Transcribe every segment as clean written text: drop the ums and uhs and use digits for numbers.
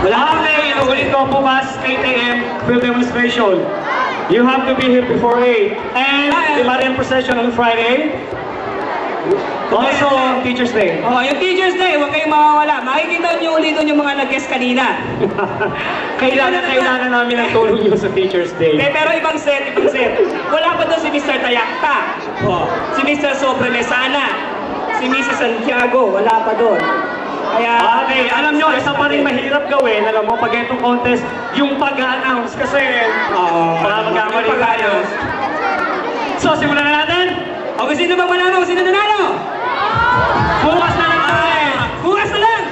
Okay, inuulit ko bukas 8 AM field demonstration. You have to be here before 8. And the Marian procession on Friday. Also, Teacher's Day. Oh, yung Teacher's Day, huwag kayong mawawala. Makikita niyo ulit yung mga nag-guest kanina. Kailangan namin ng tulong nyo sa Teacher's Day. Pero ibang set. Wala pa doon si Mr. Tayakta. Oh, si Mr. Sobremesana. Si Mrs. Santiago, wala pa doon. Kaya, okay, alam nyo, isa pa rin mahirap gawin, alam mo, pag itong contest, yung pag-a-announce kasi, para magkamali tayo. So, simulan na natin? Okay, sino bang manalo? Sino nanalo? Bukas na lang tayo! Bukas na lang!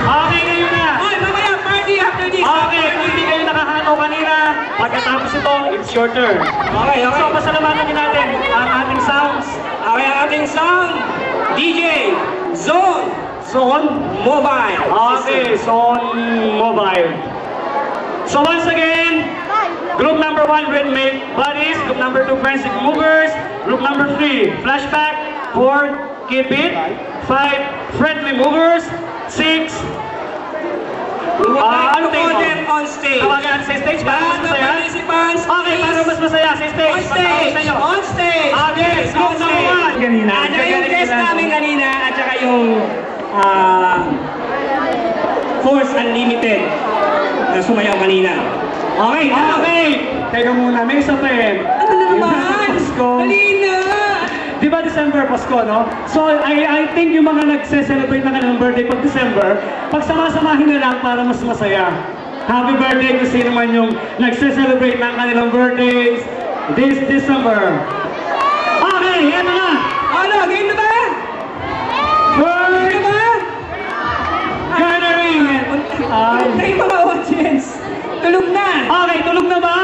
Okay, ngayon na! Ay, mamaya, party after this! Okay, kung hindi kayo nakahanaw kanina, pagkatapos ito, it's your turn. Okay. So, pasalamatan din natin ang ating sounds. Okay, ang ating sound, DJ Zone Mobile. Okay, Zone Mobile. So once again, group number 1, Rhythmic Buddies. Group number 2, Forensic Movers. Group number 3, Flashback. 4, Keep It. 5, Friendly Movers. 6, on stage. Tawagan sa stage para mas masaya. Okay, para mas masaya sa stage. On stage. Okay, group number 1. Ganina. Yung guest namin kanina at saka yung Force Unlimited na sumayaw kanina. Okay. Teka muna, may isa pa eh. Ano naman? Kanina! Di ba December, Pasko, no? So, I think yung mga nagse-celebrate na kanilang birthday pag December, pagsama-samahin na lang para mas masaya. Happy birthday kung sino man yung nagse-celebrate ng kanilang birthdays this December. Okay, eto na! Ano, game na ba? Bird! Game na ba? Gathering! Ay, mga audience! Tulog na! Okay, tulog na ba?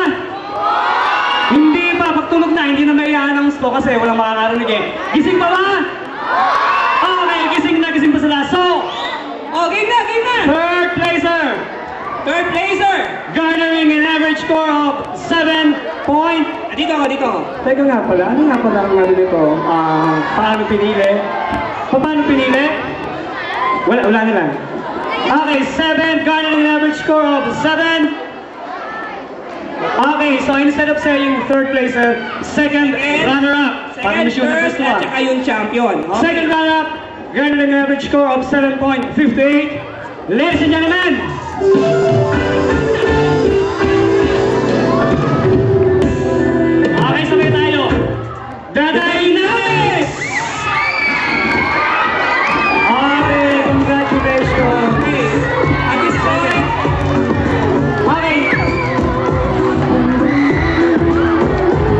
Hindi pa, pag tulog na, hindi na may i-announce ko kasi walang makakarinig eh. Gising pa ba? Okay, gising pa sila. So, game na! third placer! Garnering an average score of 7 point... Dito ako. Teka nga pala, ano nga pala ang ano nito? Paano pinili? Wala na lang. Okay, 7, garnering an average score of 7. Okay, so instead of saying third placer, second runner-up. Second, third, at saka yung champion. Okay. Second runner-up, garnering an average score of 7.58. Ladies and gentlemen, okay, sabay tayo. Dadainamis! Okay, congratulations. At this point, Okay.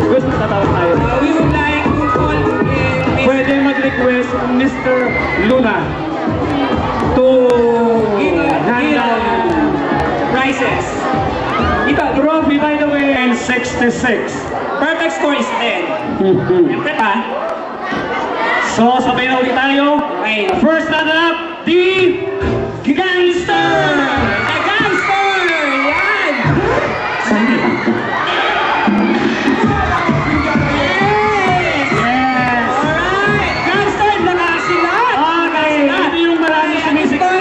Gusto tatawag tayo. we would like to call in Pwede mag-request Mr. Luna to handle prizes. Ito, trophy, by the way, and 66. perfect score is 10. Siyempre pa. So, sabay na ulit tayo. Okay. First runner-up, the Gangster! The Gangster! Yan! Yes! Alright! Gangster, nakasilat! Okay, hindi yung marami sumisigaw.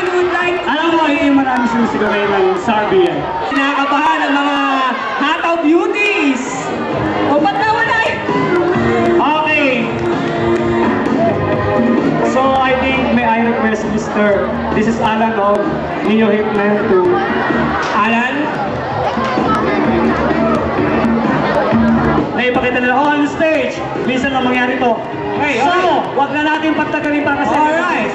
Alam mo, hindi yung marami sumisigaw ngayon ng Sarbi yan. Kinakabahan ang mga hataw beauties! O ba't nawala eh? Okay. So I think may I request Mr. This is Alan of Neo Hitman to Alan? naipakita nila on stage. Minsan lang mangyari to. Okay, So, okay. wag na natin pagtagalin pa kasi. Alright.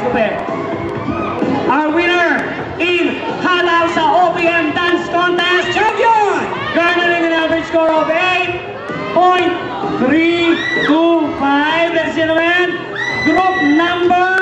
Our winner in halaw sa OPM Dance Contest, Champion! garnering an average score of 8.325. Ladies and gentlemen, group number